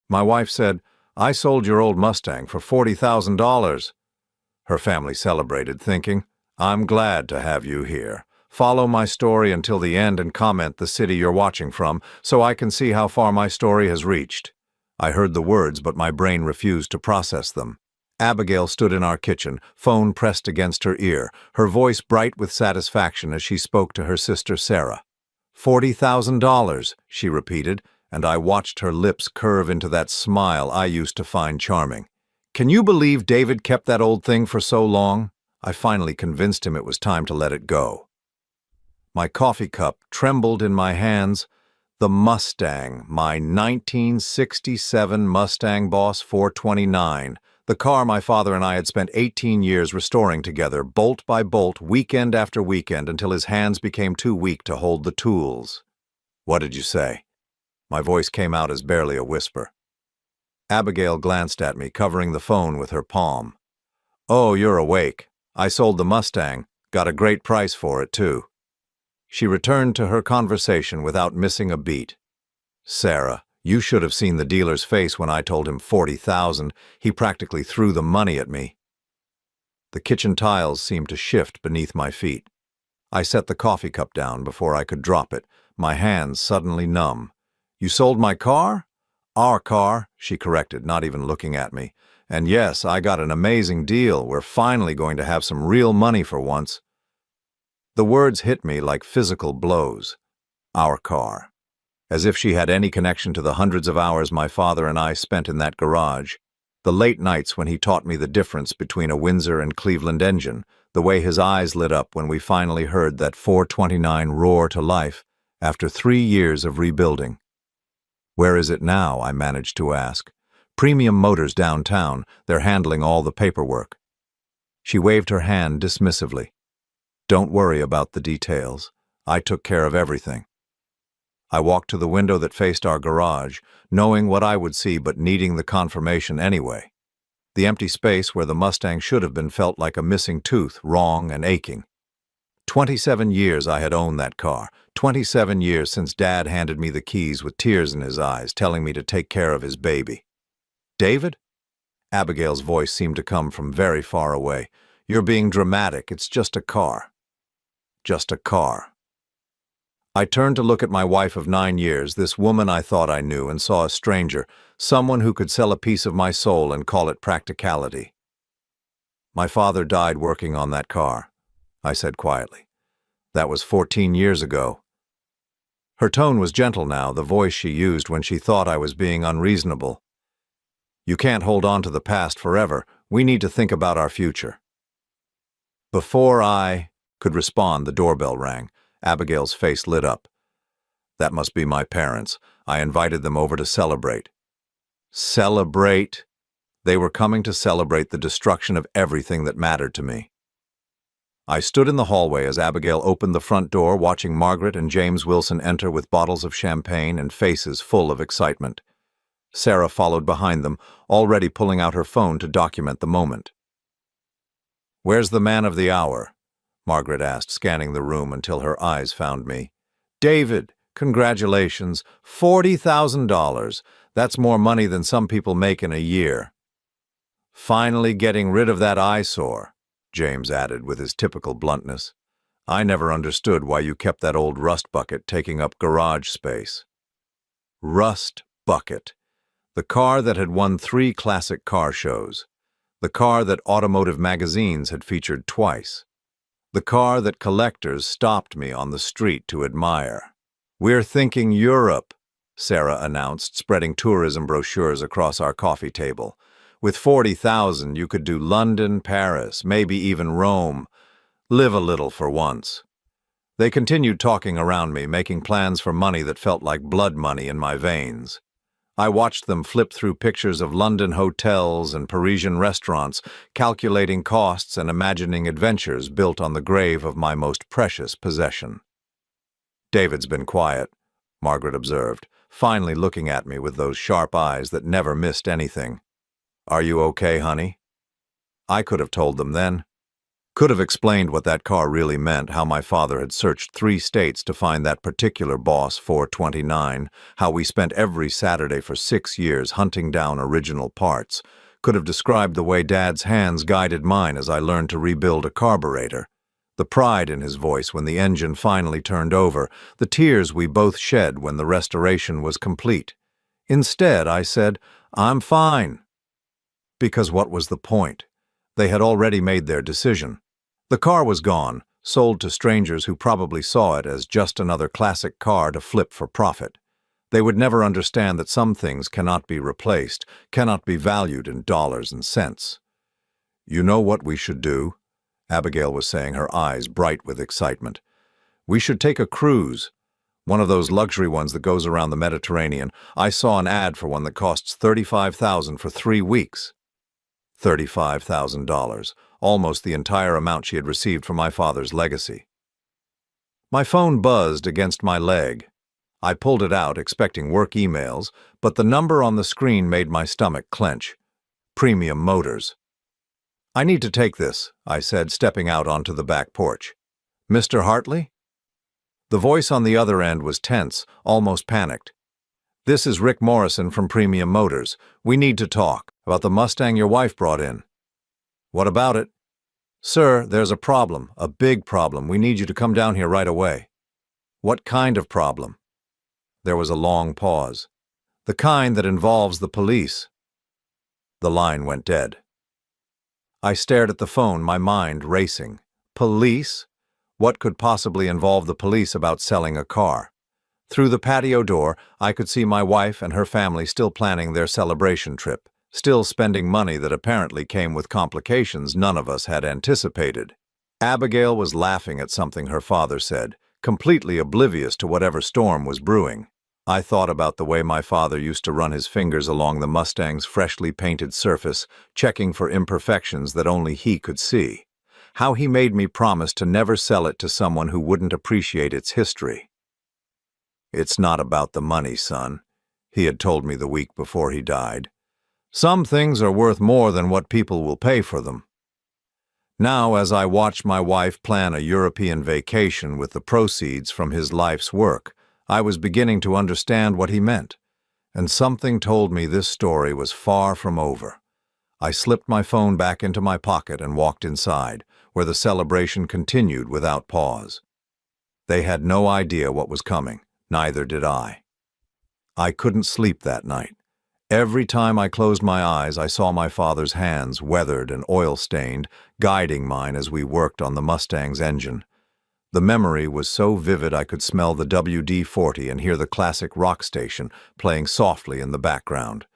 My wife said, "I sold your old Mustang for $40,000. Her family celebrated, thinking, "I'm glad to have you here. Follow my story until the end and comment the city you're watching from so I can see how far my story has reached." I heard the words, but my brain refused to process them. Abigail stood in our kitchen, phone pressed against her ear, her voice bright with satisfaction as she spoke to her sister Sarah. $40,000, she repeated, and I watched her lips curve into that smile I used to find charming. "Can you believe David kept that old thing for so long?" I finally convinced him it was time to let it go. My coffee cup trembled in my hands. The Mustang, my 1967 Mustang Boss 429, the car my father and I had spent 18 years restoring together, bolt by bolt, weekend after weekend, until his hands became too weak to hold the tools. "What did you say?" My voice came out as barely a whisper. Abigail glanced at me, covering the phone with her palm. "Oh, you're awake. I sold the Mustang. Got a great price for it, too." She returned to her conversation without missing a beat. "Sarah, you should have seen the dealer's face when I told him 40,000. He practically threw the money at me." The kitchen tiles seemed to shift beneath my feet. I set the coffee cup down before I could drop it, my hands suddenly numb. "You sold my car?" "Our car," she corrected, not even looking at me. "And yes, I got an amazing deal. We're finally going to have some real money for once." The words hit me like physical blows. Our car. As if she had any connection to the hundreds of hours my father and I spent in that garage. The late nights when he taught me the difference between a Windsor and Cleveland engine, the way his eyes lit up when we finally heard that 429 roar to life after 3 years of rebuilding. "Where is it now?" I managed to ask. "Premium Motors downtown. They're handling all the paperwork." She waved her hand dismissively. "Don't worry about the details. I took care of everything." I walked to the window that faced our garage, knowing what I would see but needing the confirmation anyway. The empty space where the Mustang should have been felt like a missing tooth, wrong and aching. 27 years I had owned that car. 27 years since Dad handed me the keys with tears in his eyes, telling me to take care of his baby. "David?" Abigail's voice seemed to come from very far away. "You're being dramatic. It's just a car." Just a car. I turned to look at my wife of 9 years, this woman I thought I knew, and saw a stranger, someone who could sell a piece of my soul and call it practicality. "My father died working on that car," I said quietly. "That was 14 years ago." Her tone was gentle now, the voice she used when she thought I was being unreasonable. "You can't hold on to the past forever. We need to think about our future." Before I could respond, the doorbell rang. Abigail's face lit up. "That must be my parents. I invited them over to celebrate." Celebrate? They were coming to celebrate the destruction of everything that mattered to me. I stood in the hallway as Abigail opened the front door, watching Margaret and James Wilson enter with bottles of champagne and faces full of excitement. Sarah followed behind them, already pulling out her phone to document the moment. "Where's the man of the hour?" Margaret asked, scanning the room until her eyes found me. "David, congratulations. $40,000. That's more money than some people make in a year." "Finally getting rid of that eyesore," James added with his typical bluntness. "I never understood why you kept that old rust bucket taking up garage space." Rust bucket. The car that had won 3 classic car shows. The car that automotive magazines had featured twice. The car that collectors stopped me on the street to admire. "We're thinking Europe," Sarah announced, spreading tourism brochures across our coffee table. "With 40,000, you could do London, Paris, maybe even Rome. Live a little for once." They continued talking around me, making plans for money that felt like blood money in my veins. I watched them flip through pictures of London hotels and Parisian restaurants, calculating costs and imagining adventures built on the grave of my most precious possession. "David's been quiet," Margaret observed, finally looking at me with those sharp eyes that never missed anything. "Are you okay, honey?" I could have told them then. Could have explained what that car really meant, how my father had searched 3 states to find that particular Boss 429, how we spent every Saturday for 6 years hunting down original parts. Could have described the way Dad's hands guided mine as I learned to rebuild a carburetor. The pride in his voice when the engine finally turned over, the tears we both shed when the restoration was complete. Instead, I said, "I'm fine." Because what was the point? They had already made their decision. The car was gone, sold to strangers who probably saw it as just another classic car to flip for profit. They would never understand that some things cannot be replaced, cannot be valued in dollars and cents. "You know what we should do?" Abigail was saying, her eyes bright with excitement. "We should take a cruise. One of those luxury ones that goes around the Mediterranean. I saw an ad for one that costs $35,000 for 3 weeks. $35,000, almost the entire amount she had received from my father's legacy. My phone buzzed against my leg. I pulled it out, expecting work emails, but the number on the screen made my stomach clench. Premium Motors. "I need to take this," I said, stepping out onto the back porch. "Mr. Hartley?" The voice on the other end was tense, almost panicked. "This is Rick Morrison from Premium Motors. We need to talk about the Mustang your wife brought in." "What about it?" "Sir, there's a problem, a big problem. We need you to come down here right away." "What kind of problem?" There was a long pause. "The kind that involves the police." The line went dead. I stared at the phone, my mind racing. Police? What could possibly involve the police about selling a car? Through the patio door, I could see my wife and her family still planning their celebration trip, still spending money that apparently came with complications none of us had anticipated. Abigail was laughing at something her father said, completely oblivious to whatever storm was brewing. I thought about the way my father used to run his fingers along the Mustang's freshly painted surface, checking for imperfections that only he could see. How he made me promise to never sell it to someone who wouldn't appreciate its history. "It's not about the money, son," he had told me the week before he died. "Some things are worth more than what people will pay for them." Now, as I watched my wife plan a European vacation with the proceeds from his life's work, I was beginning to understand what he meant, and something told me this story was far from over. I slipped my phone back into my pocket and walked inside, where the celebration continued without pause. They had no idea what was coming, neither did I. I couldn't sleep that night. Every time I closed my eyes, I saw my father's hands, weathered and oil-stained, guiding mine as we worked on the Mustang's engine. The memory was so vivid I could smell the WD-40 and hear the classic rock station playing softly in the background.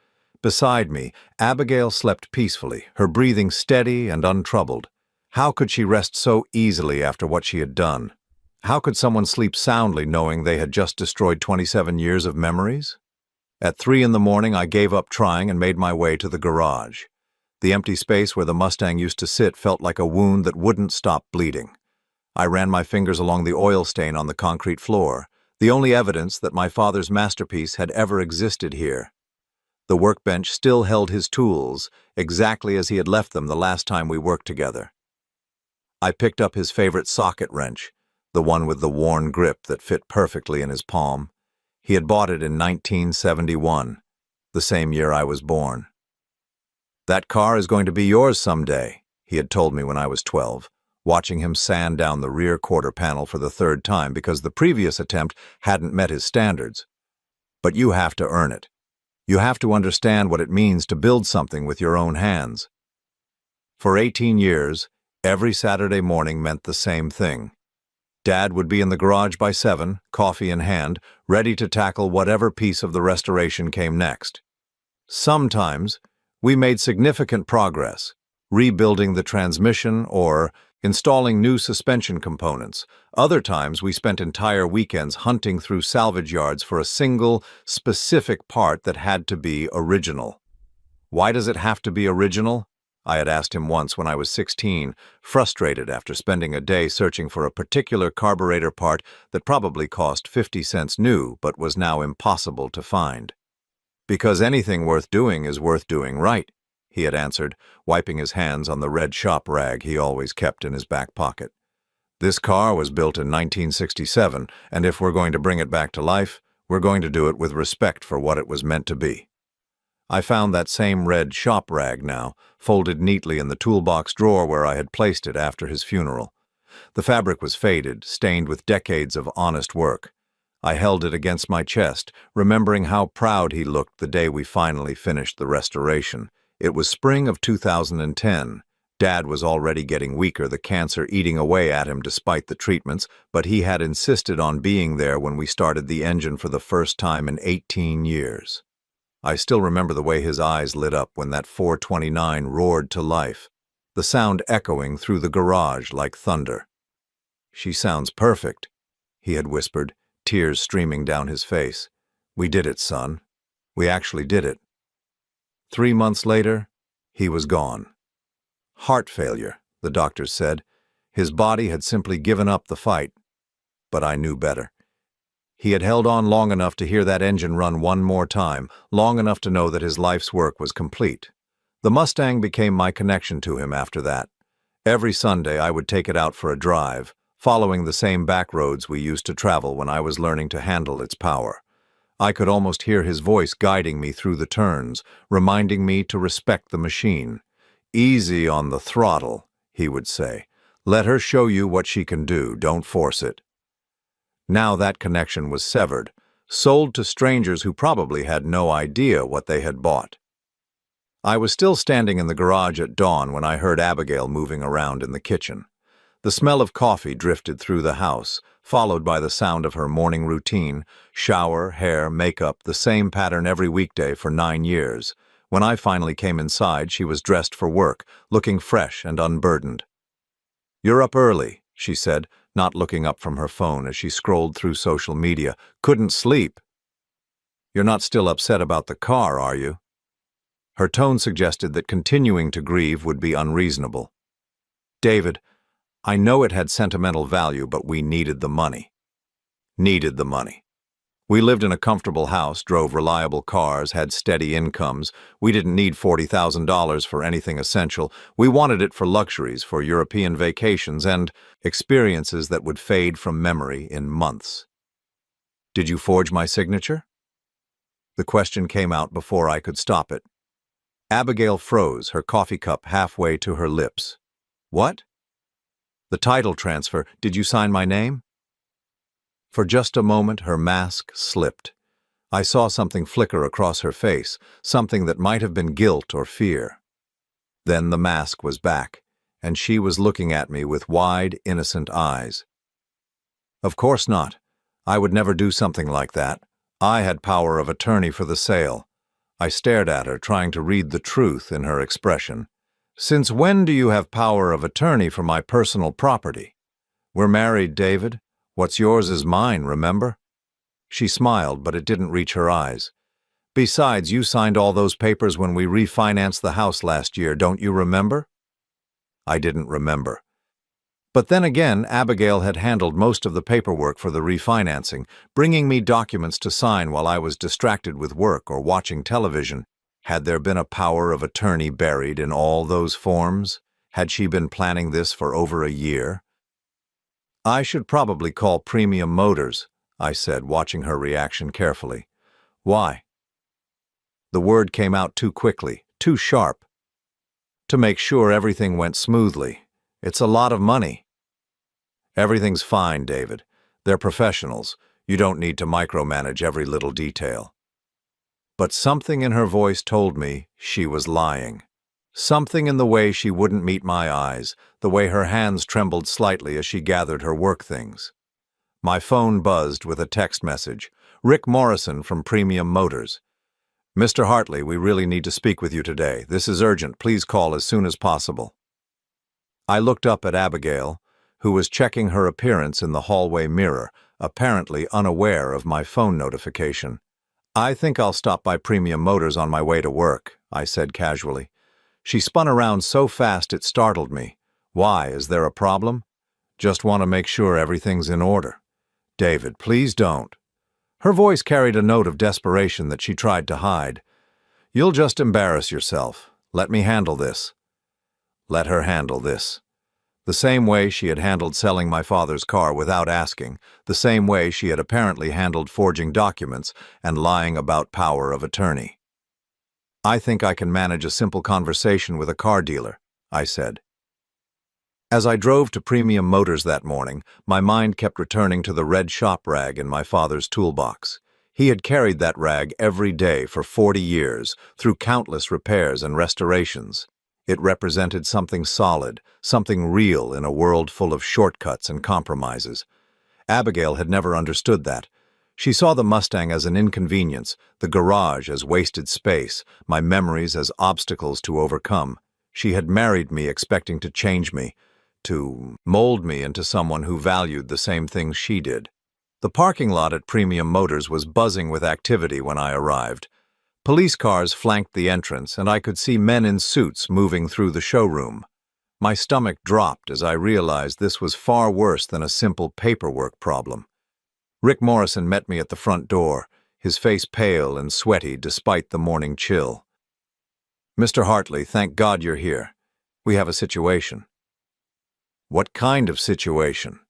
Beside me, Abigail slept peacefully, her breathing steady and untroubled. How could she rest so easily after what she had done? How could someone sleep soundly knowing they had just destroyed 27 years of memories? At 3 in the morning, I gave up trying and made my way to the garage. The empty space where the Mustang used to sit felt like a wound that wouldn't stop bleeding. I ran my fingers along the oil stain on the concrete floor, the only evidence that my father's masterpiece had ever existed here. The workbench still held his tools, exactly as he had left them the last time we worked together. I picked up his favorite socket wrench, the one with the worn grip that fit perfectly in his palm. He had bought it in 1971, the same year I was born. "That car is going to be yours someday," he had told me when I was 12, watching him sand down the rear quarter panel for the 3rd time because the previous attempt hadn't met his standards. "But you have to earn it. You have to understand what it means to build something with your own hands." For 18 years, every Saturday morning meant the same thing. Dad would be in the garage by 7, coffee in hand, ready to tackle whatever piece of the restoration came next. Sometimes, we made significant progress, rebuilding the transmission or installing new suspension components. Other times, we spent entire weekends hunting through salvage yards for a single, specific part that had to be original. "Why does it have to be original?" I had asked him once when I was 16, frustrated after spending a day searching for a particular carburetor part that probably cost 50 cents new but was now impossible to find. "Because anything worth doing is worth doing right," he had answered, wiping his hands on the red shop rag he always kept in his back pocket. This car was built in 1967, and if we're going to bring it back to life, we're going to do it with respect for what it was meant to be. I found that same red shop rag now, folded neatly in the toolbox drawer where I had placed it after his funeral. The fabric was faded, stained with decades of honest work. I held it against my chest, remembering how proud he looked the day we finally finished the restoration. It was spring of 2010. Dad was already getting weaker, the cancer eating away at him despite the treatments, but he had insisted on being there when we started the engine for the first time in 18 years. I still remember the way his eyes lit up when that 429 roared to life, the sound echoing through the garage like thunder. "She sounds perfect," he had whispered, tears streaming down his face. "We did it, son. We actually did it." 3 months later, he was gone. Heart failure, the doctors said. His body had simply given up the fight. But I knew better. He had held on long enough to hear that engine run one more time, long enough to know that his life's work was complete. The Mustang became my connection to him after that. Every Sunday I would take it out for a drive, following the same back roads we used to travel when I was learning to handle its power. I could almost hear his voice guiding me through the turns, reminding me to respect the machine. "Easy on the throttle," he would say. "Let her show you what she can do, don't force it." Now that connection was severed, sold to strangers who probably had no idea what they had bought. I was still standing in the garage at dawn when I heard Abigail moving around in the kitchen. The smell of coffee drifted through the house, followed by the sound of her morning routine, shower, hair, makeup, the same pattern every weekday for 9 years. When I finally came inside, she was dressed for work, looking fresh and unburdened. "You're up early," she said, not looking up from her phone as she scrolled through social media. "Couldn't sleep." "You're not still upset about the car, are you?" Her tone suggested that continuing to grieve would be unreasonable. "David, I know it had sentimental value, but we needed the money." Needed the money. We lived in a comfortable house, drove reliable cars, had steady incomes. We didn't need $40,000 for anything essential. We wanted it for luxuries, for European vacations, and experiences that would fade from memory in months. "Did you forge my signature?" The question came out before I could stop it. Abigail froze, her coffee cup halfway to her lips. "What?" "The title transfer. Did you sign my name?" For just a moment, her mask slipped. I saw something flicker across her face, something that might have been guilt or fear. Then the mask was back, and she was looking at me with wide, innocent eyes. "Of course not. I would never do something like that. I had power of attorney for the sale." I stared at her, trying to read the truth in her expression. "Since when do you have power of attorney for my personal property? We're married, David. What's yours is mine, remember?" She smiled, but it didn't reach her eyes. "Besides, you signed all those papers when we refinanced the house last year, don't you remember?" I didn't remember. But then again, Abigail had handled most of the paperwork for the refinancing, bringing me documents to sign while I was distracted with work or watching television. Had there been a power of attorney buried in all those forms? Had she been planning this for over a year? "I should probably call Premium Motors," I said, watching her reaction carefully. "Why?" The word came out too quickly, too sharp. "To make sure everything went smoothly. It's a lot of money." "Everything's fine, David. They're professionals. You don't need to micromanage every little detail." But something in her voice told me she was lying. Something in the way she wouldn't meet my eyes, the way her hands trembled slightly as she gathered her work things. My phone buzzed with a text message. "Rick Morrison from Premium Motors. Mr. Hartley, we really need to speak with you today. This is urgent. Please call as soon as possible." I looked up at Abigail, who was checking her appearance in the hallway mirror, apparently unaware of my phone notification. "I think I'll stop by Premium Motors on my way to work," I said casually. She spun around so fast it startled me. "Why, is there a problem?" "Just want to make sure everything's in order." "David, please don't." Her voice carried a note of desperation that she tried to hide. "You'll just embarrass yourself. Let me handle this. Let her handle this. The same way she had handled selling my father's car without asking, the same way she had apparently handled forging documents and lying about power of attorney. I think I can manage a simple conversation with a car dealer, I said. As I drove to Premium Motors that morning, my mind kept returning to the red shop rag in my father's toolbox. He had carried that rag every day for 40 years, through countless repairs and restorations. It represented something solid, something real in a world full of shortcuts and compromises. Abigail had never understood that. She saw the Mustang as an inconvenience, the garage as wasted space, my memories as obstacles to overcome. She had married me expecting to change me, to mold me into someone who valued the same things she did. The parking lot at Premium Motors was buzzing with activity when I arrived. Police cars flanked the entrance, and I could see men in suits moving through the showroom. My stomach dropped as I realized this was far worse than a simple paperwork problem. Rick Morrison met me at the front door, his face pale and sweaty despite the morning chill. "Mr. Hartley, thank God you're here. We have a situation." "What kind of situation?"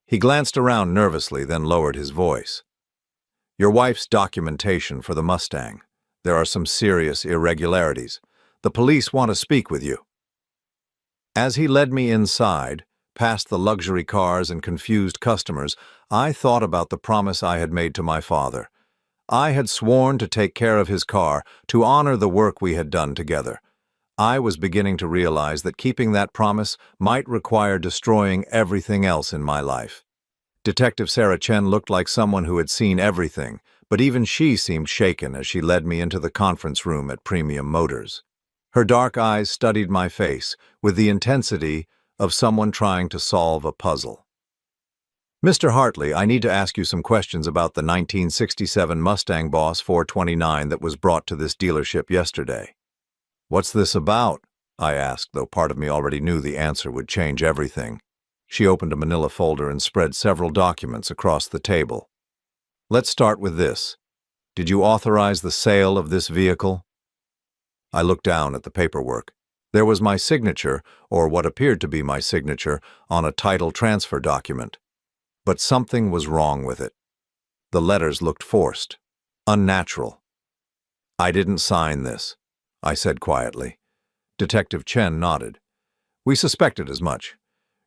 He glanced around nervously, then lowered his voice. "Your wife's documentation for the Mustang. There are some serious irregularities. The police want to speak with you." As he led me inside, past the luxury cars and confused customers, I thought about the promise I had made to my father. I had sworn to take care of his car, to honor the work we had done together. I was beginning to realize that keeping that promise might require destroying everything else in my life. Detective Sarah Chen looked like someone who had seen everything, but even she seemed shaken as she led me into the conference room at Premium Motors. Her dark eyes studied my face with the intensity of someone trying to solve a puzzle. "Mr. Hartley, I need to ask you some questions about the 1967 Mustang Boss 429 that was brought to this dealership yesterday." "What's this about?" I asked, though part of me already knew the answer would change everything. She opened a manila folder and spread several documents across the table. "Let's start with this. Did you authorize the sale of this vehicle?" I looked down at the paperwork. There was my signature, or what appeared to be my signature, on a title transfer document. But something was wrong with it. The letters looked forced, unnatural. "I didn't sign this," I said quietly. Detective Chen nodded. "We suspected as much.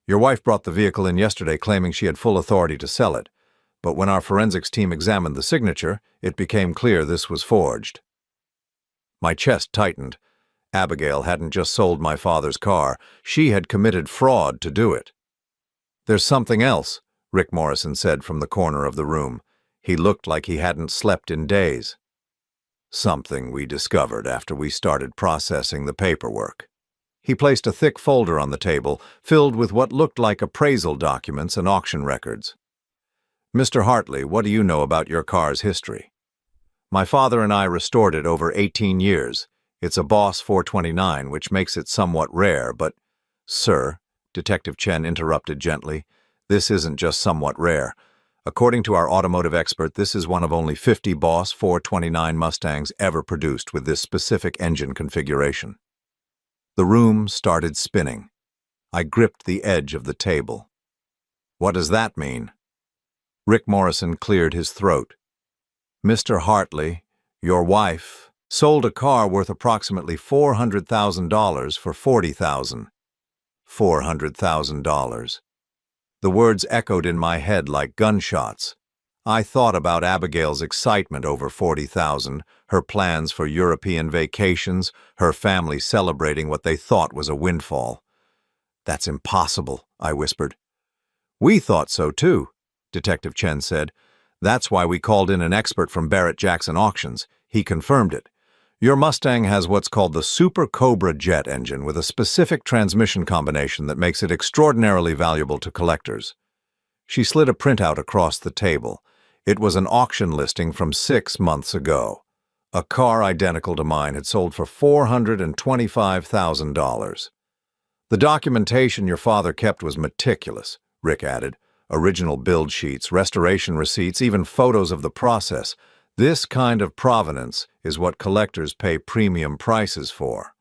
Your wife brought the vehicle in yesterday claiming she had full authority to sell it, but when our forensics team examined the signature, it became clear this was forged." My chest tightened. Abigail hadn't just sold my father's car, she had committed fraud to do it. "There's something else," Rick Morrison said from the corner of the room. He looked like he hadn't slept in days. "Something we discovered after we started processing the paperwork." He placed a thick folder on the table, filled with what looked like appraisal documents and auction records. "Mr. Hartley, what do you know about your car's history?" "My father and I restored it over 18 years. It's a Boss 429, which makes it somewhat rare, but—" "Sir," Detective Chen interrupted gently, "this isn't just somewhat rare. According to our automotive expert, this is one of only 50 Boss 429 Mustangs ever produced with this specific engine configuration." The room started spinning. I gripped the edge of the table. "What does that mean?" Rick Morrison cleared his throat. "Mr. Hartley, your wife sold a car worth approximately $400,000 for $40,000. $400,000. The words echoed in my head like gunshots. I thought about Abigail's excitement over 40,000, her plans for European vacations, her family celebrating what they thought was a windfall. "That's impossible," I whispered. "We thought so too," Detective Chen said. "That's why we called in an expert from Barrett Jackson Auctions. He confirmed it. Your Mustang has what's called the Super Cobra jet engine with a specific transmission combination that makes it extraordinarily valuable to collectors." She slid a printout across the table. It was an auction listing from 6 months ago. A car identical to mine had sold for $425,000. "The documentation your father kept was meticulous," Rick added. "Original build sheets, restoration receipts, even photos of the process. This kind of provenance is what collectors pay premium prices for."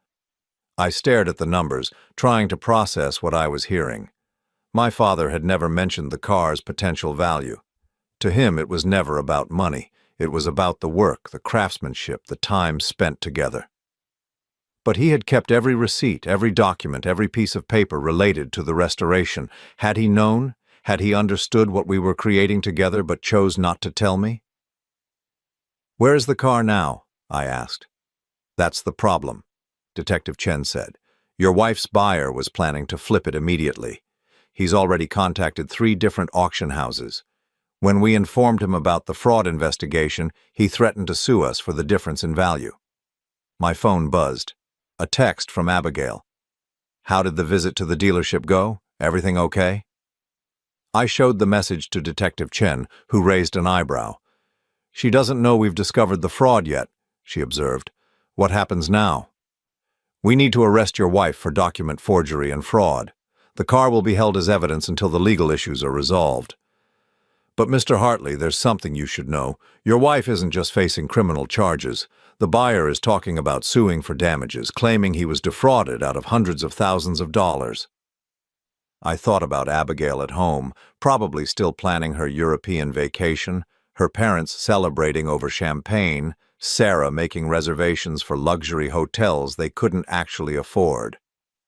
I stared at the numbers, trying to process what I was hearing. My father had never mentioned the car's potential value. To him, it was never about money. It was about the work, the craftsmanship, the time spent together. But he had kept every receipt, every document, every piece of paper related to the restoration. Had he known? Had he understood what we were creating together but chose not to tell me? "Where is the car now?" I asked. "That's the problem," Detective Chen said. "Your wife's buyer was planning to flip it immediately. He's already contacted 3 different auction houses. When we informed him about the fraud investigation, he threatened to sue us for the difference in value." My phone buzzed. A text from Abigail. "How did the visit to the dealership go? Everything okay?" I showed the message to Detective Chen, who raised an eyebrow. "She doesn't know we've discovered the fraud yet," she observed. "What happens now?" "We need to arrest your wife for document forgery and fraud. The car will be held as evidence until the legal issues are resolved." "But Mr. Hartley, there's something you should know. Your wife isn't just facing criminal charges. The buyer is talking about suing for damages, claiming he was defrauded out of hundreds of thousands of dollars." I thought about Abigail at home, probably still planning her European vacation, her parents celebrating over champagne, Sarah making reservations for luxury hotels they couldn't actually afford.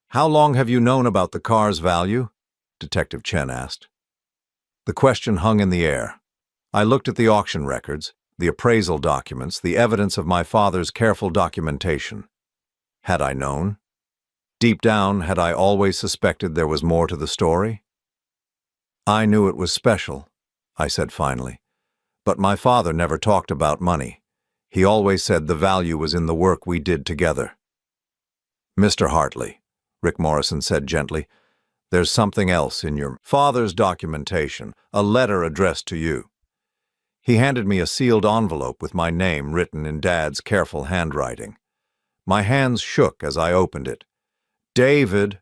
"How long have you known about the car's value?" Detective Chen asked. The question hung in the air. I looked at the auction records, the appraisal documents, the evidence of my father's careful documentation. Had I known? Deep down, had I always suspected there was more to the story? "I knew it was special," I said finally. "But my father never talked about money. He always said the value was in the work we did together." "Mr. Hartley," Rick Morrison said gently, "there's something else in your father's documentation, a letter addressed to you." He handed me a sealed envelope with my name written in Dad's careful handwriting. My hands shook as I opened it. "David,"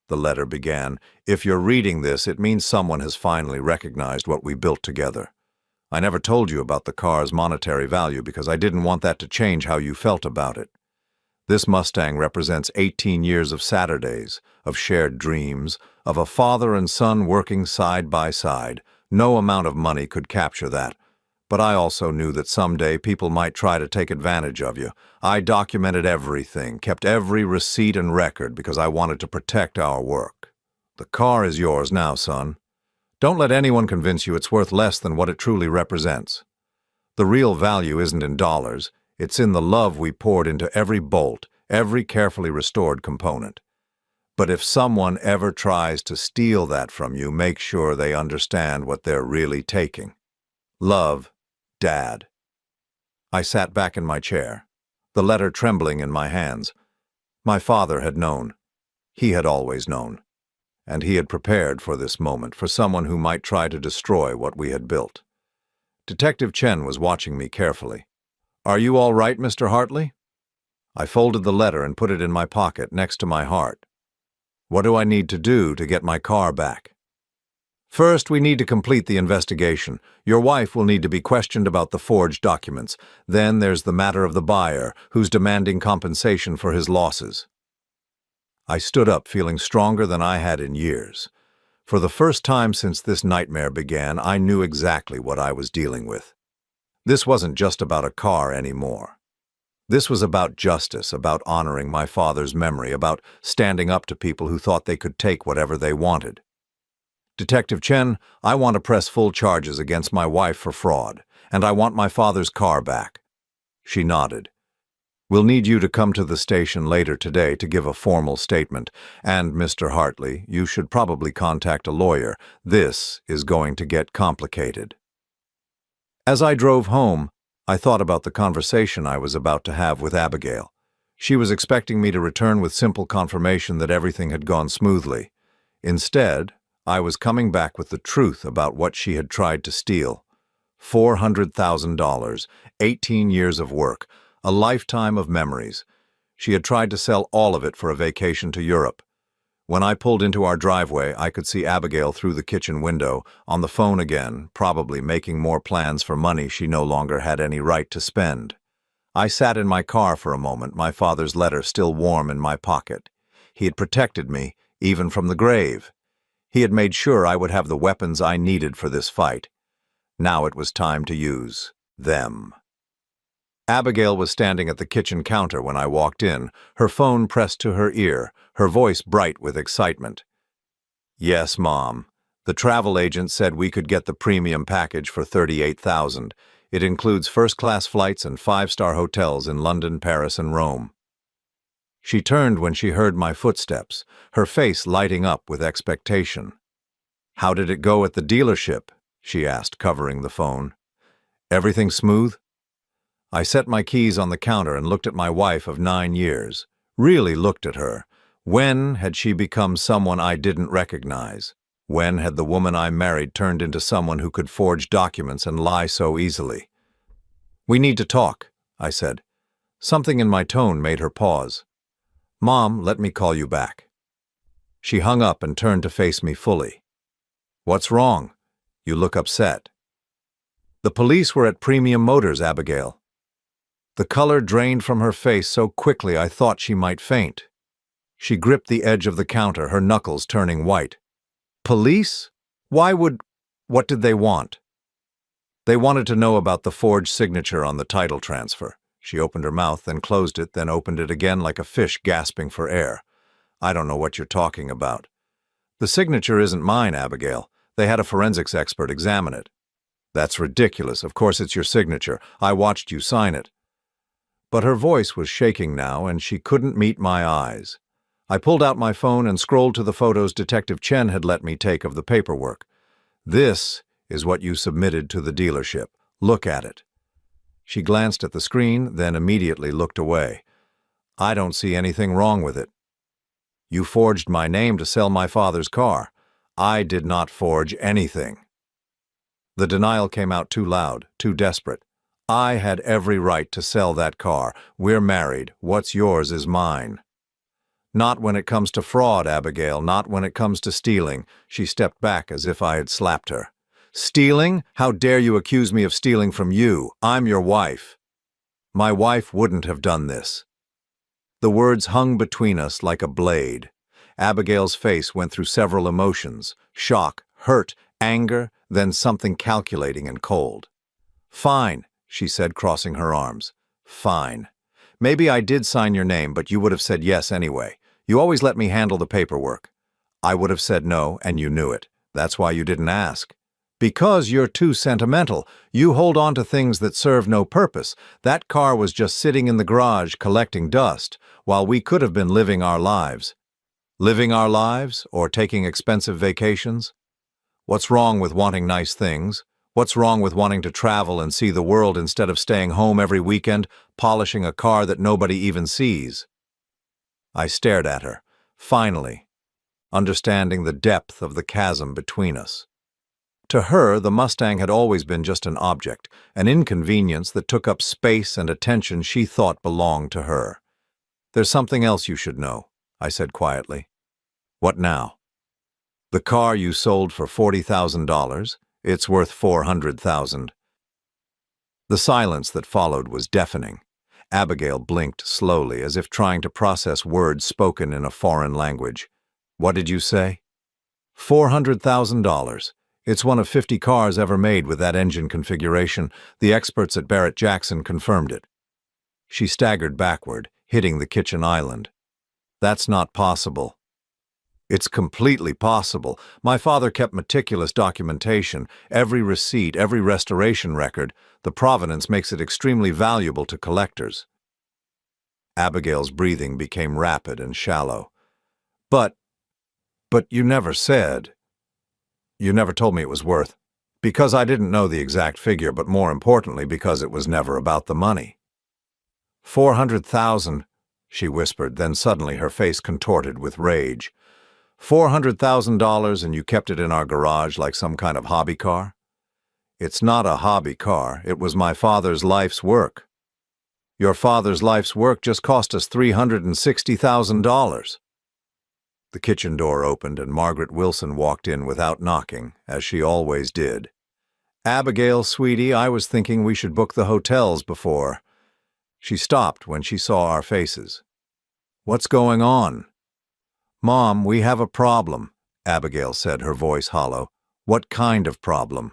the letter began, "if you're reading this, it means someone has finally recognized what we built together. I never told you about the car's monetary value because I didn't want that to change how you felt about it. This Mustang represents 18 years of Saturdays, of shared dreams, of a father and son working side by side. No amount of money could capture that. But I also knew that someday people might try to take advantage of you. I documented everything, kept every receipt and record because I wanted to protect our work. The car is yours now, son. Don't let anyone convince you it's worth less than what it truly represents. The real value isn't in dollars. It's in the love we poured into every bolt, every carefully restored component. But if someone ever tries to steal that from you, make sure they understand what they're really taking. Love, Dad." I sat back in my chair, the letter trembling in my hands. My father had known. He had always known. And he had prepared for this moment, for someone who might try to destroy what we had built. Detective Chen was watching me carefully. "Are you all right, Mr. Hartley?" I folded the letter and put it in my pocket next to my heart. "What do I need to do to get my car back?" "First, we need to complete the investigation. Your wife will need to be questioned about the forged documents. Then there's the matter of the buyer, who's demanding compensation for his losses." I stood up, feeling stronger than I had in years. For the first time since this nightmare began, I knew exactly what I was dealing with. This wasn't just about a car anymore. This was about justice, about honoring my father's memory, about standing up to people who thought they could take whatever they wanted. "Detective Chen, I want to press full charges against my wife for fraud, and I want my father's car back." She nodded. "We'll need you to come to the station later today to give a formal statement. And, Mr. Hartley, you should probably contact a lawyer. This is going to get complicated." As I drove home, I thought about the conversation I was about to have with Abigail. She was expecting me to return with simple confirmation that everything had gone smoothly. Instead, I was coming back with the truth about what she had tried to steal. $400,000, 18 years of work, a lifetime of memories. She had tried to sell all of it for a vacation to Europe. When I pulled into our driveway, I could see Abigail through the kitchen window, on the phone again, probably making more plans for money she no longer had any right to spend. I sat in my car for a moment, my father's letter still warm in my pocket. He had protected me, even from the grave. He had made sure I would have the weapons I needed for this fight. Now it was time to use them. Abigail was standing at the kitchen counter when I walked in, her phone pressed to her ear, her voice bright with excitement. "Yes, Mom. The travel agent said we could get the premium package for $38,000. It includes first-class flights and five-star hotels in London, Paris, and Rome." She turned when she heard my footsteps, her face lighting up with expectation. "How did it go at the dealership?" she asked, covering the phone. "Everything smooth?" I set my keys on the counter and looked at my wife of 9 years. Really looked at her. When had she become someone I didn't recognize? When had the woman I married turned into someone who could forge documents and lie so easily? "We need to talk," I said. Something in my tone made her pause. "Mom, let me call you back." She hung up and turned to face me fully. "What's wrong? You look upset." "The police were at Premium Motors, Abigail." The color drained from her face so quickly I thought she might faint. She gripped the edge of the counter, her knuckles turning white. "Police? What did they want?" "They wanted to know about the forged signature on the title transfer." She opened her mouth, then closed it, then opened it again like a fish gasping for air. "I don't know what you're talking about." "The signature isn't mine, Abigail. They had a forensics expert examine it." "That's ridiculous. Of course it's your signature. I watched you sign it." But her voice was shaking now, and she couldn't meet my eyes. I pulled out my phone and scrolled to the photos Detective Chen had let me take of the paperwork. "This is what you submitted to the dealership. Look at it." She glanced at the screen, then immediately looked away. "I don't see anything wrong with it." "You forged my name to sell my father's car." "I did not forge anything." The denial came out too loud, too desperate. "I had every right to sell that car. We're married. What's yours is mine." "Not when it comes to fraud, Abigail, not when it comes to stealing." She stepped back as if I had slapped her. "Stealing? How dare you accuse me of stealing from you? I'm your wife." "My wife wouldn't have done this." The words hung between us like a blade. Abigail's face went through several emotions: shock, hurt, anger, then something calculating and cold. "Fine," she said, crossing her arms. "Fine. Maybe I did sign your name, but you would have said yes anyway. You always let me handle the paperwork." "I would have said no, and you knew it. That's why you didn't ask." "Because you're too sentimental. You hold on to things that serve no purpose. That car was just sitting in the garage collecting dust, while we could have been living our lives." "Living our lives, or taking expensive vacations? What's wrong with wanting nice things? What's wrong with wanting to travel and see the world instead of staying home every weekend, polishing a car that nobody even sees?" I stared at her, finally, understanding the depth of the chasm between us. To her, the Mustang had always been just an object, an inconvenience that took up space and attention she thought belonged to her. "There's something else you should know," I said quietly. "What now?" "The car you sold for $40,000, it's worth $400,000. The silence that followed was deafening. Abigail blinked slowly, as if trying to process words spoken in a foreign language. "What did you say?" $400,000. It's one of 50 cars ever made with that engine configuration. The experts at Barrett-Jackson confirmed it. She staggered backward, hitting the kitchen island. "That's not possible." "It's completely possible. My father kept meticulous documentation, every receipt, every restoration record. The provenance makes it extremely valuable to collectors." Abigail's breathing became rapid and shallow. But you never said. You never told me it was worth." "Because I didn't know the exact figure, but more importantly, because it was never about the money." $400,000, she whispered, then suddenly her face contorted with rage. $400,000 and you kept it in our garage like some kind of hobby car? "It's not a hobby car. It was my father's life's work." "Your father's life's work just cost us $360,000. The kitchen door opened and Margaret Wilson walked in without knocking, as she always did. "Abigail, sweetie, I was thinking we should book the hotels before." She stopped when she saw our faces. "What's going on?" "Mom, we have a problem," Abigail said, her voice hollow. "What kind of problem?"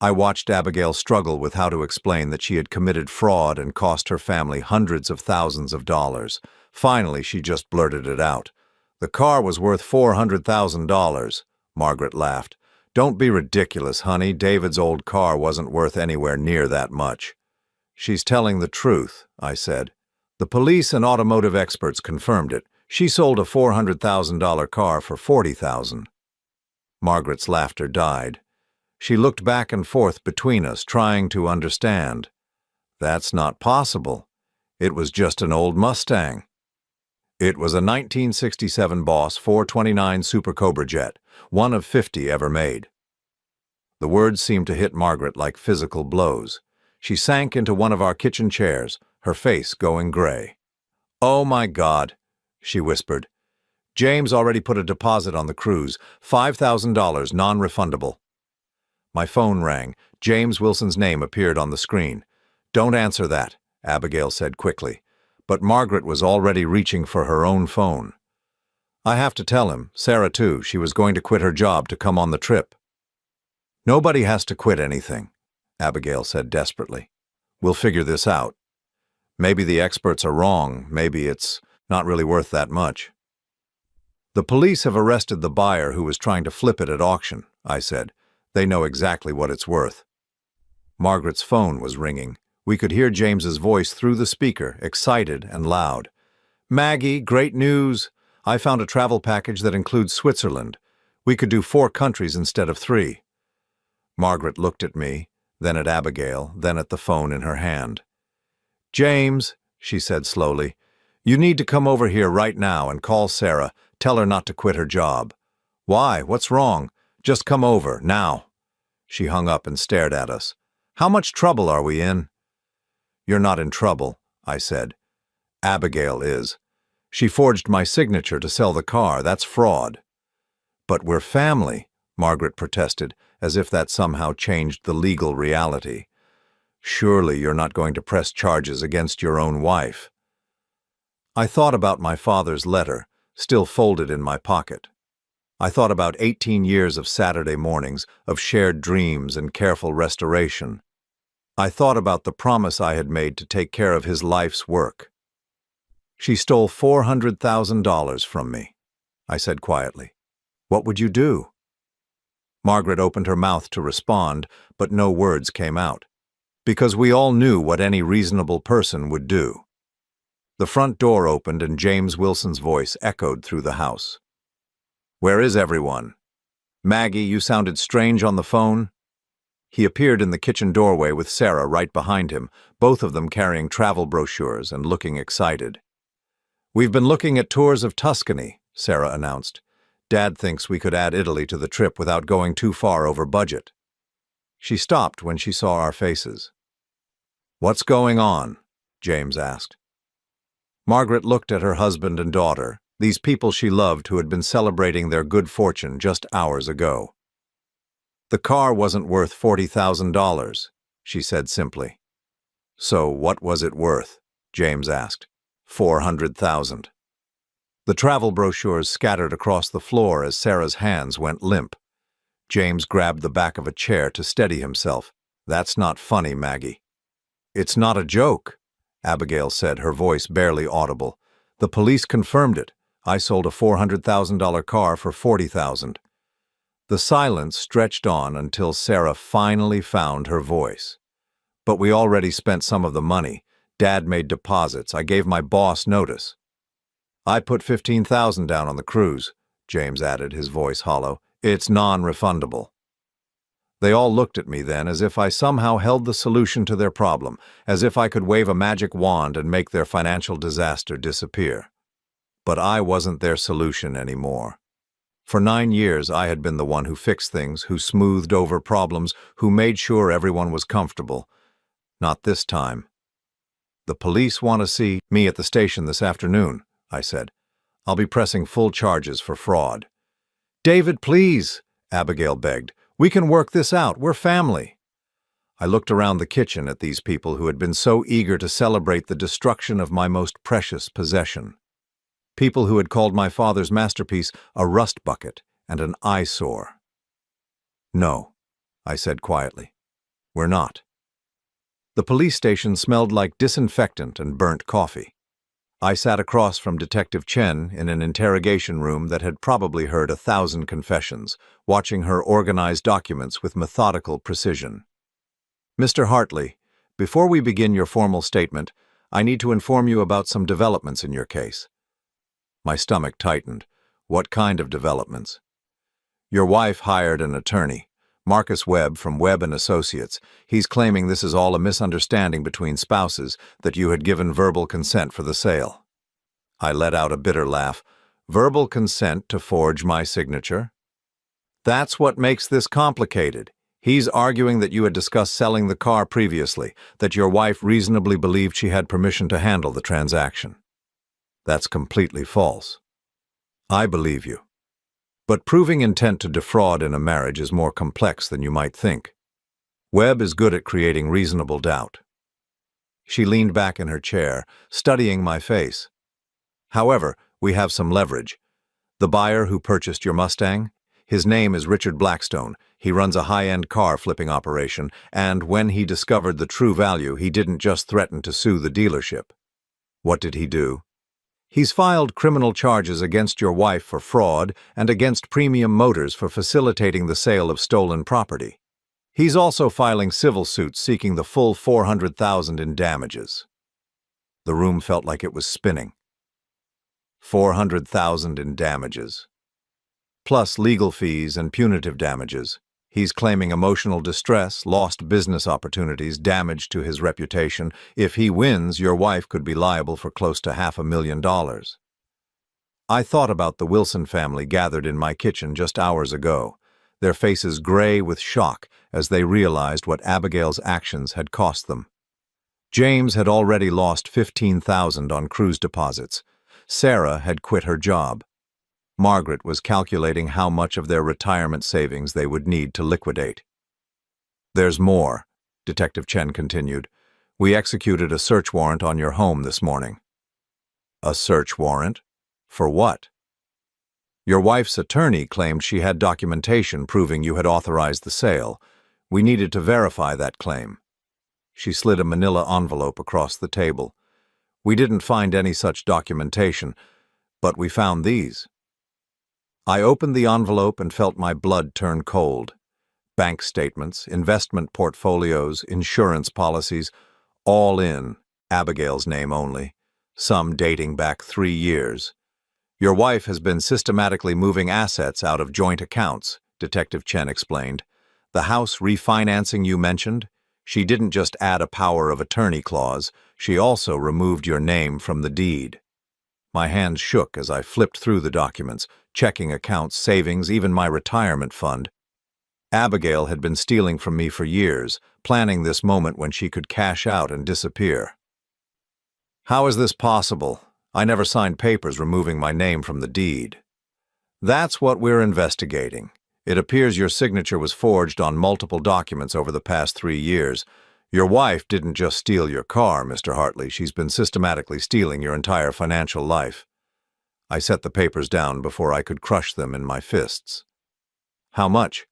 I watched Abigail struggle with how to explain that she had committed fraud and cost her family hundreds of thousands of dollars. Finally, she just blurted it out. "The car was worth $400,000. Margaret laughed. "Don't be ridiculous, honey. David's old car wasn't worth anywhere near that much." "She's telling the truth," I said. "The police and automotive experts confirmed it. She sold a $400,000 car for $40,000. Margaret's laughter died. She looked back and forth between us, trying to understand. "That's not possible. It was just an old Mustang." "It was a 1967 Boss 429 Super Cobra jet, one of 50 ever made." The words seemed to hit Margaret like physical blows. She sank into one of our kitchen chairs, her face going gray. "Oh my God," she whispered. "James already put a deposit on the cruise, $5,000 non-refundable." My phone rang. James Wilson's name appeared on the screen. "Don't answer that," Abigail said quickly. But Margaret was already reaching for her own phone. "I have to tell him, Sarah too, she was going to quit her job to come on the trip." "Nobody has to quit anything," Abigail said desperately. "We'll figure this out. Maybe the experts are wrong. Maybe it's not really worth that much." "The police have arrested the buyer who was trying to flip it at auction," I said. "They know exactly what it's worth." Margaret's phone was ringing. We could hear James's voice through the speaker, excited and loud. "Maggie, great news! I found a travel package that includes Switzerland. We could do 4 countries instead of 3. Margaret looked at me, then at Abigail, then at the phone in her hand. "James," she said slowly, "you need to come over here right now and call Sarah. Tell her not to quit her job." "Why? What's wrong? Just come over, now." She hung up and stared at us. "How much trouble are we in?" "You're not in trouble," I said. "Abigail is. She forged my signature to sell the car. That's fraud." "But we're family," Margaret protested, as if that somehow changed the legal reality. "Surely you're not going to press charges against your own wife." I thought about my father's letter, still folded in my pocket. I thought about 18 years of Saturday mornings, of shared dreams and careful restoration. I thought about the promise I had made to take care of his life's work. "She stole $400,000 from me," I said quietly. "What would you do?" Margaret opened her mouth to respond, but no words came out. Because we all knew what any reasonable person would do. The front door opened and James Wilson's voice echoed through the house. "Where is everyone? Maggie, you sounded strange on the phone." He appeared in the kitchen doorway with Sarah right behind him, both of them carrying travel brochures and looking excited. "We've been looking at tours of Tuscany," Sarah announced. "Dad thinks we could add Italy to the trip without going too far over budget." She stopped when she saw our faces. "What's going on?" James asked. Margaret looked at her husband and daughter, these people she loved who had been celebrating their good fortune just hours ago. "The car wasn't worth $40,000, she said simply. "So what was it worth?" James asked. $400,000. The travel brochures scattered across the floor as Sarah's hands went limp. James grabbed the back of a chair to steady himself. "That's not funny, Maggie." "It's not a joke," Abigail said, her voice barely audible. "The police confirmed it. I sold a $400,000 car for $40,000. The silence stretched on until Sarah finally found her voice. "But we already spent some of the money. Dad made deposits. I gave my boss notice." "I put $15,000 down on the cruise," James added, his voice hollow. "It's non-refundable." They all looked at me then as if I somehow held the solution to their problem, as if I could wave a magic wand and make their financial disaster disappear. But I wasn't their solution anymore. For 9 years, I had been the one who fixed things, who smoothed over problems, who made sure everyone was comfortable. Not this time. "The police want to see me at the station this afternoon," I said. "I'll be pressing full charges for fraud." "David, please," Abigail begged. "We can work this out. We're family." I looked around the kitchen at these people who had been so eager to celebrate the destruction of my most precious possession. People who had called my father's masterpiece a rust bucket and an eyesore. "No," I said quietly. "We're not." The police station smelled like disinfectant and burnt coffee. I sat across from Detective Chen in an interrogation room that had probably heard 1,000 confessions, watching her organize documents with methodical precision. "Mr. Hartley, before we begin your formal statement, I need to inform you about some developments in your case." My stomach tightened. What kind of developments? "Your wife hired an attorney, Marcus Webb from Webb & Associates. He's claiming this is all a misunderstanding between spouses, that you had given verbal consent for the sale." I let out a bitter laugh. "Verbal consent to forge my signature? That's what makes this complicated. He's arguing that you had discussed selling the car previously, that your wife reasonably believed she had permission to handle the transaction." "That's completely false." "I believe you. But proving intent to defraud in a marriage is more complex than you might think. Webb is good at creating reasonable doubt." She leaned back in her chair, studying my face. "However, we have some leverage. The buyer who purchased your Mustang? His name is Richard Blackstone. He runs a high-end car flipping operation, and when he discovered the true value, he didn't just threaten to sue the dealership." "What did he do?" "He's filed criminal charges against your wife for fraud and against Premium Motors for facilitating the sale of stolen property. He's also filing civil suits seeking the full $400,000 in damages." The room felt like it was spinning. $400,000 in damages. Plus legal fees and punitive damages. He's claiming emotional distress, lost business opportunities, damage to his reputation. If he wins, your wife could be liable for close to $500,000. I thought about the Wilson family gathered in my kitchen just hours ago, their faces gray with shock as they realized what Abigail's actions had cost them. James had already lost $15,000 on cruise deposits. Sarah had quit her job. Margaret was calculating how much of their retirement savings they would need to liquidate. "There's more," Detective Chen continued. "We executed a search warrant on your home this morning." "A search warrant? For what?" "Your wife's attorney claimed she had documentation proving you had authorized the sale. We needed to verify that claim." She slid a manila envelope across the table. "We didn't find any such documentation, but we found these." I opened the envelope and felt my blood turn cold. Bank statements, investment portfolios, insurance policies, all in Abigail's name only, some dating back 3 years. "Your wife has been systematically moving assets out of joint accounts," Detective Chen explained. "The house refinancing you mentioned? She didn't just add a power of attorney clause, she also removed your name from the deed." My hands shook as I flipped through the documents, checking accounts, savings, even my retirement fund. Abigail had been stealing from me for years, planning this moment when she could cash out and disappear. "How is this possible? I never signed papers removing my name from the deed." "That's what we're investigating. It appears your signature was forged on multiple documents over the past 3 years. Your wife didn't just steal your car, Mr. Hartley. She's been systematically stealing your entire financial life." I set the papers down before I could crush them in my fists. "How much?"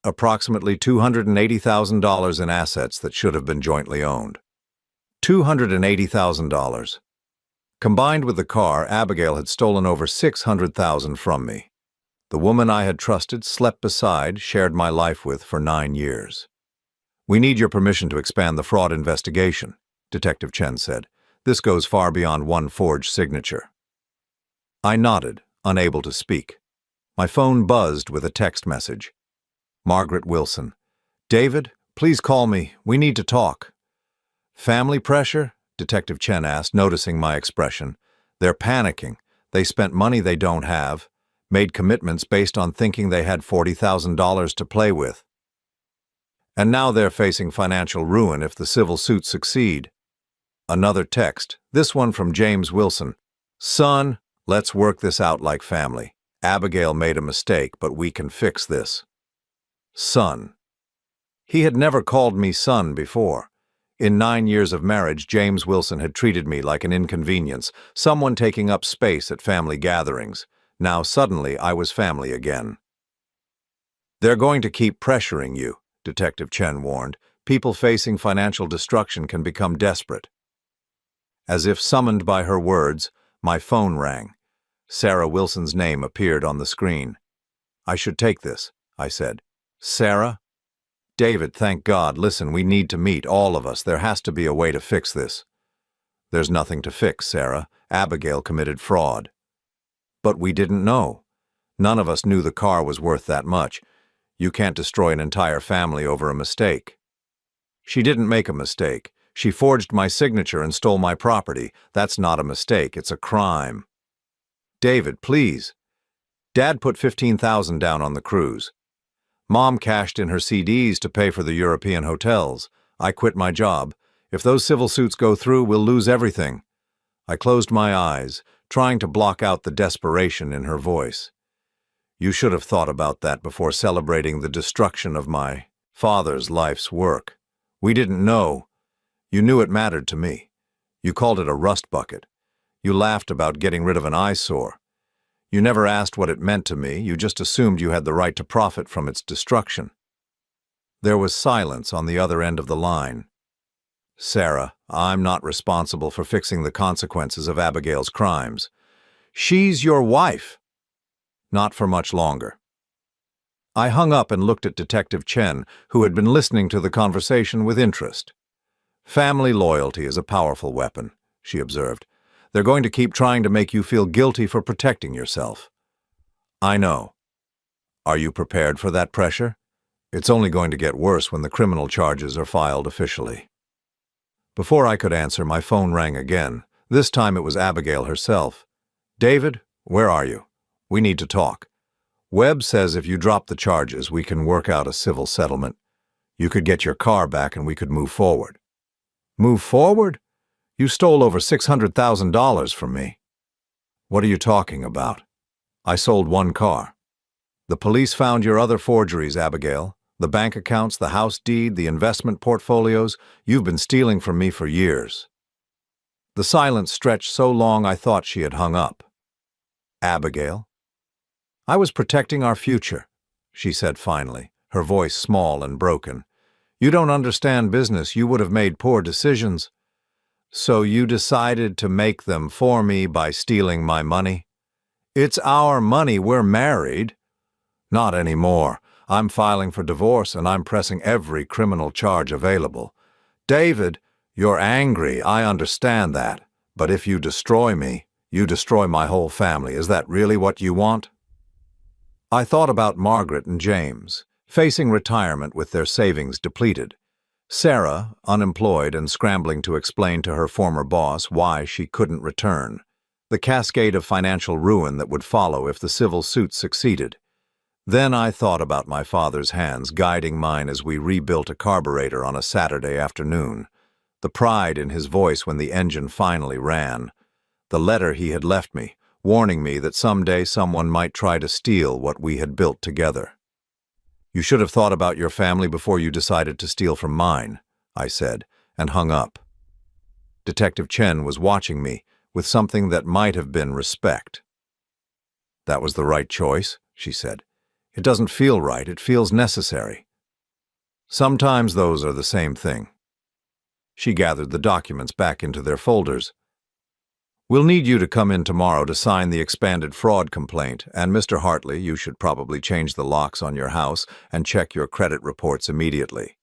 "Approximately $280,000 in assets that should have been jointly owned." $280,000. Combined with the car, Abigail had stolen over $600,000 from me. The woman I had trusted, slept beside, shared my life with for 9 years. "We need your permission to expand the fraud investigation," Detective Chen said. "This goes far beyond one forged signature." I nodded, unable to speak. My phone buzzed with a text message. Margaret Wilson. "David, please call me. We need to talk." "Family pressure?" Detective Chen asked, noticing my expression. "They're panicking. They spent money they don't have, made commitments based on thinking they had $40,000 to play with. And now they're facing financial ruin if the civil suits succeed." Another text, this one from James Wilson. "Son, let's work this out like family. Abigail made a mistake, but we can fix this." Son. He had never called me son before. In 9 years of marriage, James Wilson had treated me like an inconvenience, someone taking up space at family gatherings. Now suddenly I was family again. "They're going to keep pressuring you," Detective Chen warned. "People facing financial destruction can become desperate." As if summoned by her words, my phone rang. Sarah Wilson's name appeared on the screen. "I should take this," I said. "Sarah?" "David, thank God. Listen, we need to meet, all of us. There has to be a way to fix this." "There's nothing to fix, Sarah. Abigail committed fraud." "But we didn't know. None of us knew the car was worth that much. You can't destroy an entire family over a mistake." "She didn't make a mistake. She forged my signature and stole my property. That's not a mistake, it's a crime." "David, please." "Dad put $15,000 down on the cruise. Mom cashed in her CDs to pay for the European hotels. I quit my job. If those civil suits go through, we'll lose everything." I closed my eyes, trying to block out the desperation in her voice. "You should have thought about that before celebrating the destruction of my father's life's work. We didn't know. You knew it mattered to me. You called it a rust bucket. You laughed about getting rid of an eyesore. You never asked what it meant to me. You just assumed you had the right to profit from its destruction." There was silence on the other end of the line. "Sarah, I'm not responsible for fixing the consequences of Abigail's crimes. She's your wife." "Not for much longer." I hung up and looked at Detective Chen, who had been listening to the conversation with interest. "Family loyalty is a powerful weapon," she observed. "They're going to keep trying to make you feel guilty for protecting yourself." "I know. Are you prepared for that pressure? It's only going to get worse when the criminal charges are filed officially." Before I could answer, my phone rang again. This time it was Abigail herself. "David, where are you? We need to talk. Webb says if you drop the charges, we can work out a civil settlement. You could get your car back and we could move forward." "Move forward? You stole over $600,000 from me." "What are you talking about? I sold one car." "The police found your other forgeries, Abigail. The bank accounts, the house deed, the investment portfolios. You've been stealing from me for years." The silence stretched so long I thought she had hung up. "Abigail?" "I was protecting our future," she said finally, her voice small and broken. "You don't understand business. You would have made poor decisions. So you decided to make them for me by stealing my money? It's our money. We're married." "Not anymore. I'm filing for divorce and I'm pressing every criminal charge available." "David, you're angry. I understand that. But if you destroy me, you destroy my whole family. Is that really what you want?" I thought about Margaret and James, facing retirement with their savings depleted. Sarah, unemployed and scrambling to explain to her former boss why she couldn't return. The cascade of financial ruin that would follow if the civil suit succeeded. Then I thought about my father's hands guiding mine as we rebuilt a carburetor on a Saturday afternoon. The pride in his voice when the engine finally ran. The letter he had left me, warning me that someday someone might try to steal what we had built together. "You should have thought about your family before you decided to steal from mine," I said, and hung up. Detective Chen was watching me with something that might have been respect. "That was the right choice," she said. "It doesn't feel right, it feels necessary." "Sometimes those are the same thing." She gathered the documents back into their folders. "We'll need you to come in tomorrow to sign the expanded fraud complaint, and Mr. Hartley, you should probably change the locks on your house and check your credit reports immediately."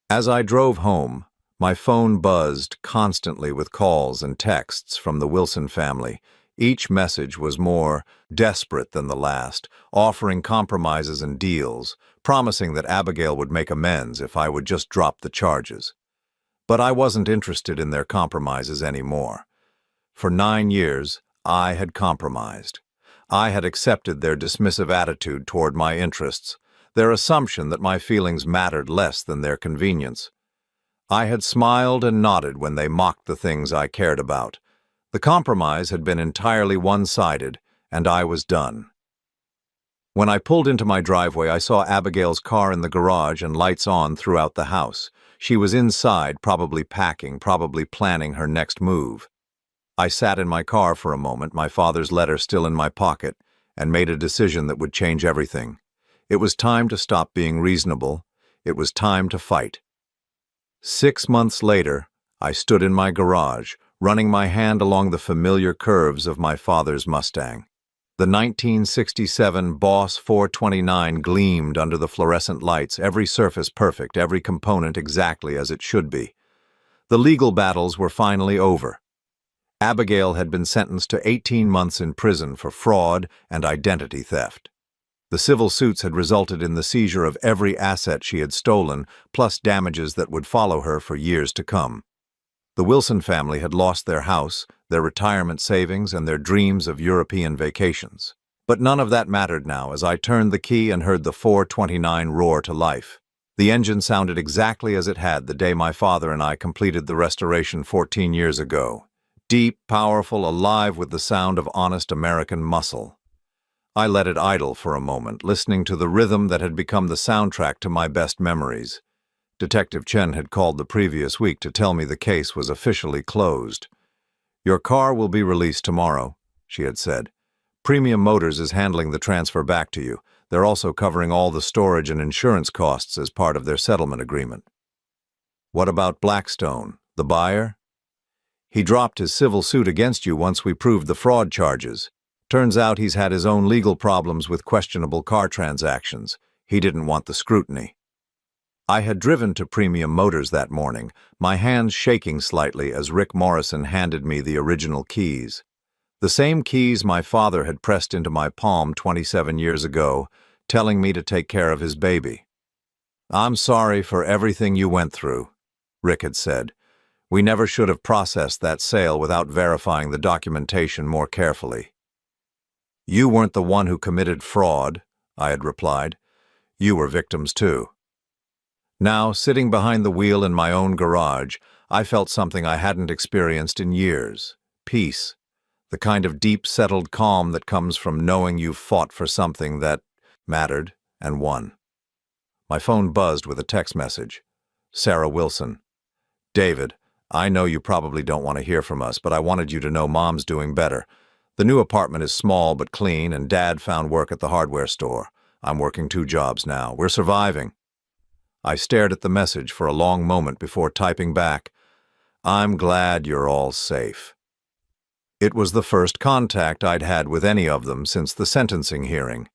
As I drove home, my phone buzzed constantly with calls and texts from the Wilson family. Each message was more desperate than the last, offering compromises and deals, promising that Abigail would make amends if I would just drop the charges. But I wasn't interested in their compromises anymore. For 9 years, I had compromised. I had accepted their dismissive attitude toward my interests, their assumption that my feelings mattered less than their convenience. I had smiled and nodded when they mocked the things I cared about. The compromise had been entirely one-sided, and I was done. When I pulled into my driveway, I saw Abigail's car in the garage and lights on throughout the house. She was inside, probably packing, probably planning her next move. I sat in my car for a moment, my father's letter still in my pocket, and made a decision that would change everything. It was time to stop being reasonable. It was time to fight. 6 months later, I stood in my garage, running my hand along the familiar curves of my father's Mustang. The 1967 Boss 429 gleamed under the fluorescent lights, every surface perfect, every component exactly as it should be. The legal battles were finally over. Abigail had been sentenced to 18 months in prison for fraud and identity theft. The civil suits had resulted in the seizure of every asset she had stolen, plus damages that would follow her for years to come. The Wilson family had lost their house, their retirement savings, and their dreams of European vacations. But none of that mattered now as I turned the key and heard the 429 roar to life. The engine sounded exactly as it had the day my father and I completed the restoration 14 years ago. Deep, powerful, alive with the sound of honest American muscle. I let it idle for a moment, listening to the rhythm that had become the soundtrack to my best memories. Detective Chen had called the previous week to tell me the case was officially closed. "Your car will be released tomorrow," she had said. "Premium Motors is handling the transfer back to you. They're also covering all the storage and insurance costs as part of their settlement agreement." "What about Blackstone, the buyer?" "He dropped his civil suit against you once we proved the fraud charges. Turns out he's had his own legal problems with questionable car transactions. He didn't want the scrutiny." I had driven to Premium Motors that morning, my hands shaking slightly as Rick Morrison handed me the original keys. The same keys my father had pressed into my palm 27 years ago, telling me to take care of his baby. "I'm sorry for everything you went through," Rick had said. "We never should have processed that sale without verifying the documentation more carefully." "You weren't the one who committed fraud," I had replied. "You were victims too." Now, sitting behind the wheel in my own garage, I felt something I hadn't experienced in years. Peace. The kind of deep, settled calm that comes from knowing you've fought for something that mattered and won. My phone buzzed with a text message. Sarah Wilson. "David, I know you probably don't want to hear from us, but I wanted you to know Mom's doing better. The new apartment is small but clean, and Dad found work at the hardware store. I'm working 2 jobs now. We're surviving." I stared at the message for a long moment before typing back, "I'm glad you're all safe." It was the first contact I'd had with any of them since the sentencing hearing.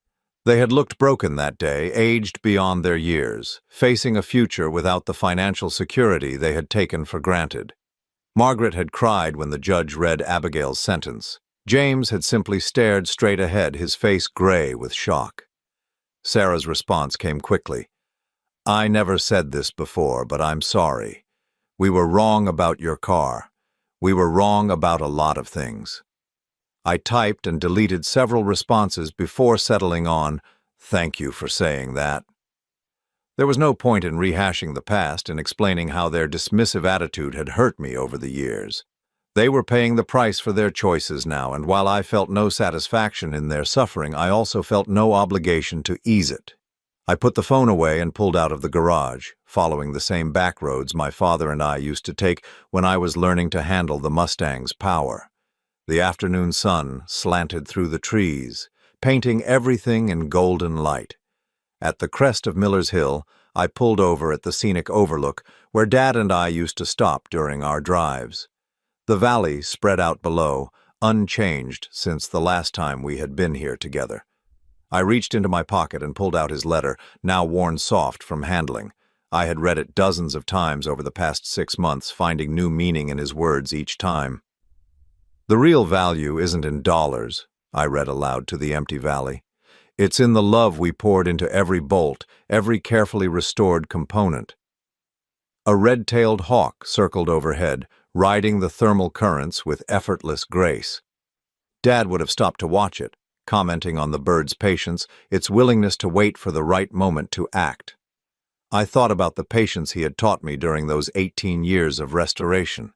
They had looked broken that day, aged beyond their years, facing a future without the financial security they had taken for granted. Margaret had cried when the judge read Abigail's sentence. James had simply stared straight ahead, his face gray with shock. Sarah's response came quickly. "I never said this before, but I'm sorry. We were wrong about your car. We were wrong about a lot of things." I typed and deleted several responses before settling on, "Thank you for saying that." There was no point in rehashing the past and explaining how their dismissive attitude had hurt me over the years. They were paying the price for their choices now, and while I felt no satisfaction in their suffering, I also felt no obligation to ease it. I put the phone away and pulled out of the garage, following the same back roads my father and I used to take when I was learning to handle the Mustang's power. The afternoon sun slanted through the trees, painting everything in golden light. At the crest of Miller's Hill, I pulled over at the scenic overlook where Dad and I used to stop during our drives. The valley spread out below, unchanged since the last time we had been here together. I reached into my pocket and pulled out his letter, now worn soft from handling. I had read it dozens of times over the past 6 months, finding new meaning in his words each time. "The real value isn't in dollars," I read aloud to the empty valley. "It's in the love we poured into every bolt, every carefully restored component." A red-tailed hawk circled overhead, riding the thermal currents with effortless grace. Dad would have stopped to watch it, commenting on the bird's patience, its willingness to wait for the right moment to act. I thought about the patience he had taught me during those 18 years of restoration.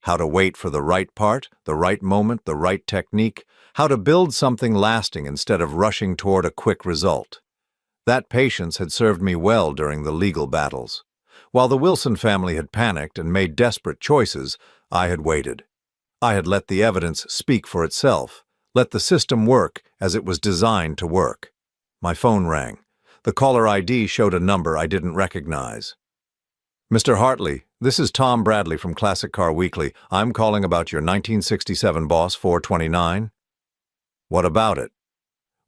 How to wait for the right part, the right moment, the right technique, how to build something lasting instead of rushing toward a quick result. That patience had served me well during the legal battles. While the Wilson family had panicked and made desperate choices, I had waited. I had let the evidence speak for itself, let the system work as it was designed to work. My phone rang. The caller ID showed a number I didn't recognize. "Mr. Hartley, this is Tom Bradley from Classic Car Weekly. I'm calling about your 1967 Boss 429. What about it?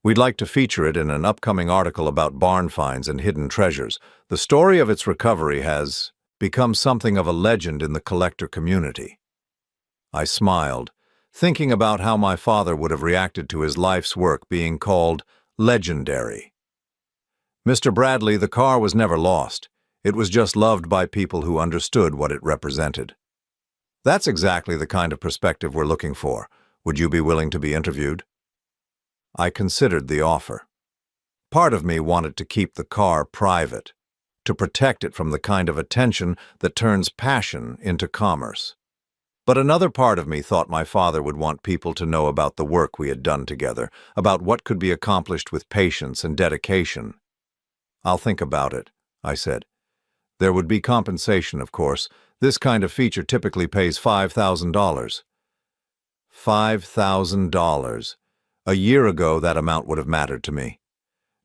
We'd like to feature it in an upcoming article about barn finds and hidden treasures. The story of its recovery has become something of a legend in the collector community." I smiled, thinking about how my father would have reacted to his life's work being called legendary. "Mr. Bradley, the car was never lost. It was just loved by people who understood what it represented." "That's exactly the kind of perspective we're looking for. Would you be willing to be interviewed?" I considered the offer. Part of me wanted to keep the car private, to protect it from the kind of attention that turns passion into commerce. But another part of me thought my father would want people to know about the work we had done together, about what could be accomplished with patience and dedication. "I'll think about it," I said. "There would be compensation, of course. This kind of feature typically pays $5,000. $5,000. A year ago, that amount would have mattered to me.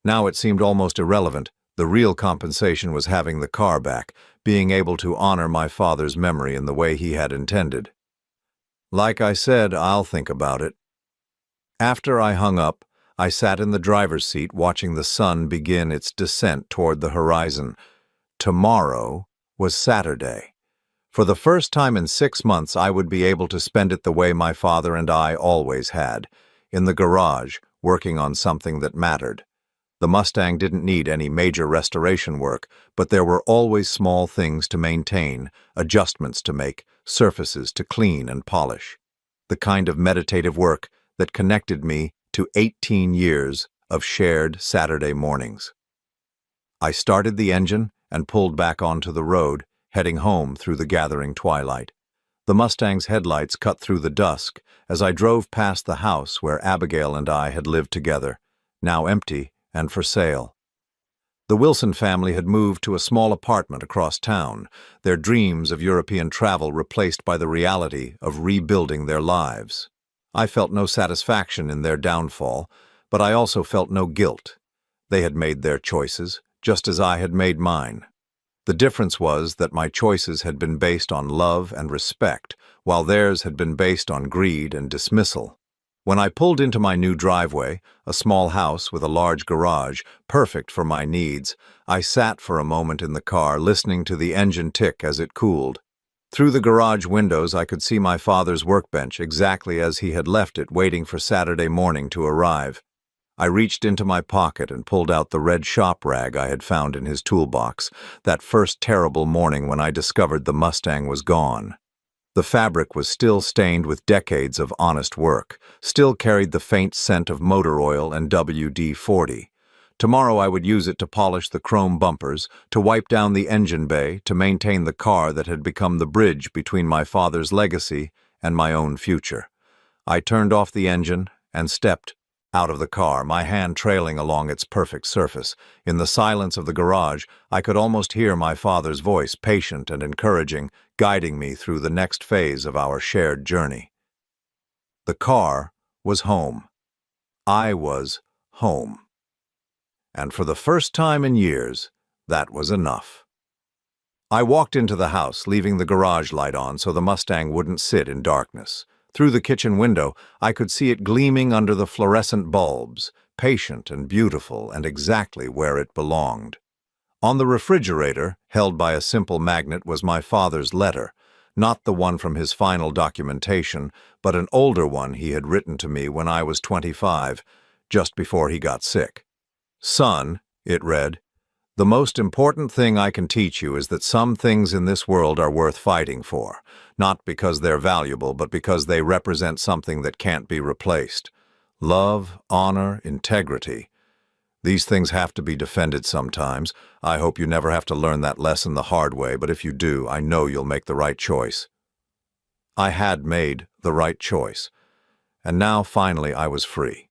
Now it seemed almost irrelevant. The real compensation was having the car back, being able to honor my father's memory in the way he had intended. Like I said, I'll think about it. After I hung up, I sat in the driver's seat watching the sun begin its descent toward the horizon. Tomorrow was Saturday. For the first time in 6 months, I would be able to spend it the way my father and I always had, in the garage, working on something that mattered. The Mustang didn't need any major restoration work, but there were always small things to maintain, adjustments to make, surfaces to clean and polish. The kind of meditative work that connected me to 18 years of shared Saturday mornings. I started the engine and pulled back onto the road, heading home through the gathering twilight. The Mustang's headlights cut through the dusk as I drove past the house where Abigail and I had lived together, now empty and for sale. The Wilson family had moved to a small apartment across town, their dreams of European travel replaced by the reality of rebuilding their lives. I felt no satisfaction in their downfall, but I also felt no guilt. They had made their choices, just as I had made mine. The difference was that my choices had been based on love and respect, while theirs had been based on greed and dismissal. When I pulled into my new driveway, a small house with a large garage, perfect for my needs, I sat for a moment in the car, listening to the engine tick as it cooled. Through the garage windows, I could see my father's workbench exactly as he had left it, waiting for Saturday morning to arrive. I reached into my pocket and pulled out the red shop rag I had found in his toolbox, that first terrible morning when I discovered the Mustang was gone. The fabric was still stained with decades of honest work, still carried the faint scent of motor oil and WD-40. Tomorrow I would use it to polish the chrome bumpers, to wipe down the engine bay, to maintain the car that had become the bridge between my father's legacy and my own future. I turned off the engine and stepped out of the car, my hand trailing along its perfect surface. In the silence of the garage, I could almost hear my father's voice, patient and encouraging, guiding me through the next phase of our shared journey. The car was home. I was home. And for the first time in years, that was enough. I walked into the house, leaving the garage light on so the Mustang wouldn't sit in darkness. Through the kitchen window, I could see it gleaming under the fluorescent bulbs, patient and beautiful and exactly where it belonged. On the refrigerator, held by a simple magnet, was my father's letter, not the one from his final documentation, but an older one he had written to me when I was 25, just before he got sick. "Son," it read, "the most important thing I can teach you is that some things in this world are worth fighting for, not because they're valuable, but because they represent something that can't be replaced. Love, honor, integrity. These things have to be defended sometimes. I hope you never have to learn that lesson the hard way, but if you do, I know you'll make the right choice." I had made the right choice, and now finally I was free.